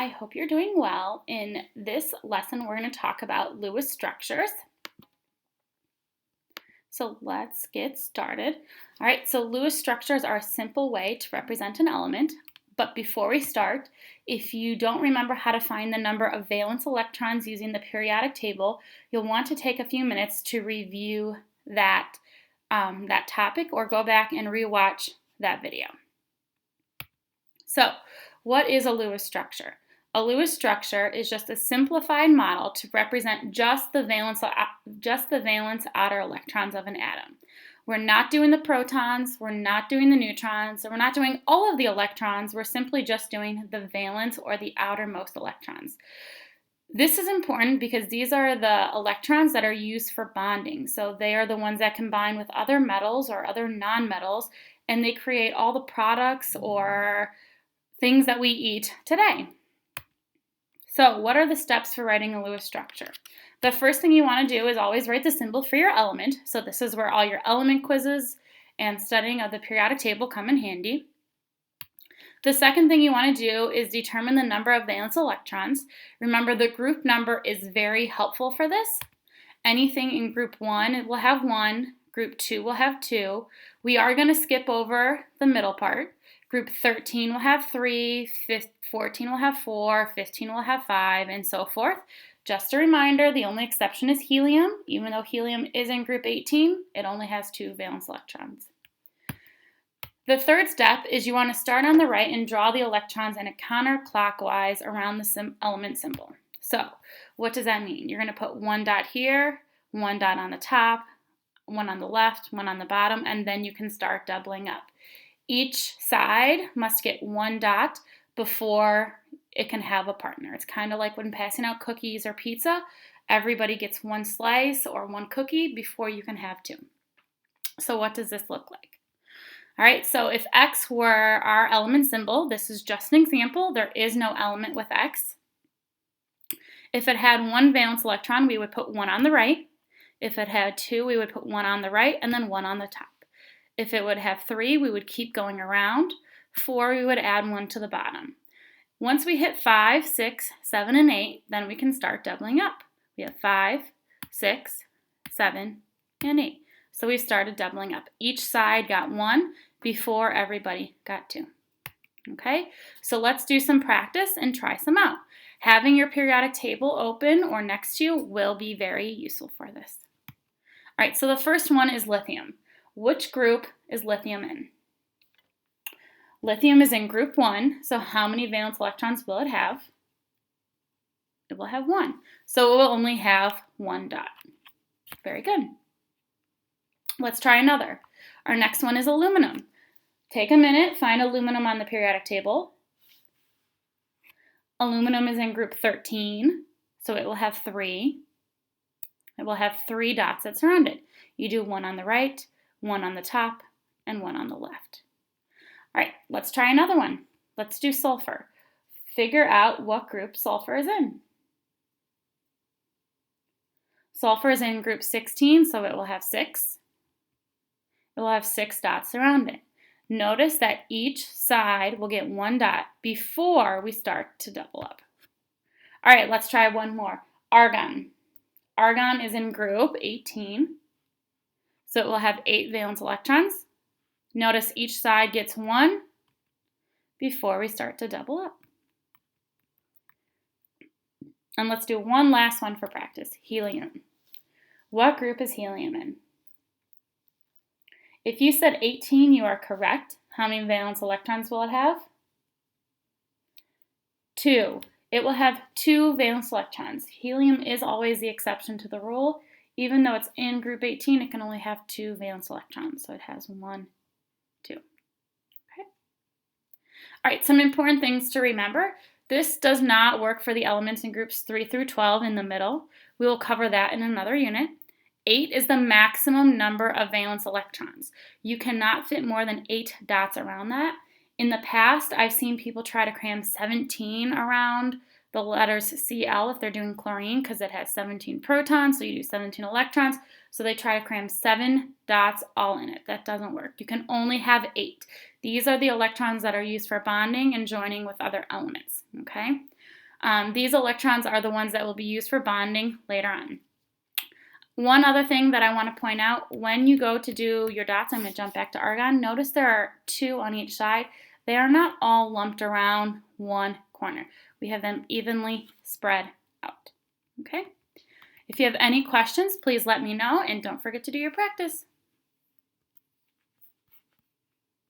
I hope you're doing well. In this lesson, we're going to talk about Lewis structures. So let's get started. All right, so Lewis structures are a simple way to represent an element. But before we start, if you don't remember how to find the number of valence electrons using the periodic table, you'll want to take a few minutes to review that topic or go back and rewatch that video. So, what is a Lewis structure? A Lewis structure is just a simplified model to represent just the valence outer electrons of an atom. We're not doing the protons, we're not doing the neutrons, and we're not doing all of the electrons. We're simply just doing the valence or the outermost electrons. This is important because these are the electrons that are used for bonding. So they are the ones that combine with other metals or other nonmetals, and they create all the products or things that we eat today. So what are the steps for writing a Lewis structure? The first thing you want to do is always write the symbol for your element. So this is where all your element quizzes and studying of the periodic table come in handy. The second thing you want to do is determine the number of valence electrons. Remember, the group number is very helpful for this. Anything in group 1 will have 1, group 2 will have 2. We are going to skip over the middle part. Group 13 will have 3, 14 will have 4, 15 will have 5, and so forth. Just a reminder, the only exception is helium. Even though helium is in group 18, it only has 2 valence electrons. The third step is you want to start on the right and draw the electrons in a counterclockwise around the element symbol. So, what does that mean? You're going to put one dot here, one dot on the top, one on the left, one on the bottom, and then you can start doubling up. Each side must get one dot before it can have a partner. It's kind of like when passing out cookies or pizza. Everybody gets one slice or one cookie before you can have 2. So what does this look like? All right, so if X were our element symbol, this is just an example. There is no element with X. If it had 1 valence electron, we would put 1 on the right. If it had 2, we would put 1 on the right and then 1 on the top. If it would have 3, we would keep going around. 4, we would add 1 to the bottom. Once we hit 5, 6, 7, and 8, then we can start doubling up. We have 5, 6, 7, and 8. So we started doubling up. Each side got 1 before everybody got 2. Okay, so let's do some practice and try some out. Having your periodic table open or next to you will be very useful for this. All right, so the first one is lithium. Which group is lithium in? Lithium is in group 1, so how many valence electrons will it have? It will have 1. So it will only have 1 dot. Very good. Let's try another. Our next one is aluminum. Take a minute, find aluminum on the periodic table. Aluminum is in group 13, so it will have 3. It will have 3 dots that surround it. You do 1 on the right, 1 on the top, and 1 on the left. All right, let's try another one. Let's do sulfur. Figure out what group sulfur is in. Sulfur is in group 16, so it will have 6. It will have 6 dots around it. Notice that each side will get 1 dot before we start to double up. All right, let's try one more. Argon. Argon is in group 18, so it will have 8 valence electrons. Notice each side gets 1 before we start to double up. And let's do one last one for practice. Helium. What group is helium in? If you said 18, you are correct. How many valence electrons will it have? 2. It will have 2 valence electrons. Helium is always the exception to the rule. Even though it's in group 18, it can only have 2 valence electrons. So it has 1, 2. Okay. All right, some important things to remember. This does not work for the elements in groups 3 through 12 in the middle. We will cover that in another unit. 8 is the maximum number of valence electrons. You cannot fit more than 8 dots around that. In the past, I've seen people try to cram 17 around the letters Cl if they're doing chlorine because it has 17 protons, so you do 17 electrons. So they try to cram 7 dots all in it. That doesn't work. You can only have 8. These are the electrons that are used for bonding and joining with other elements, okay? These electrons are the ones that will be used for bonding later on. One other thing that I want to point out, when you go to do your dots, I'm going to jump back to argon. Notice there are 2 on each side. They are not all lumped around one corner. We have them evenly spread out. Okay? If you have any questions, please let me know, and don't forget to do your practice.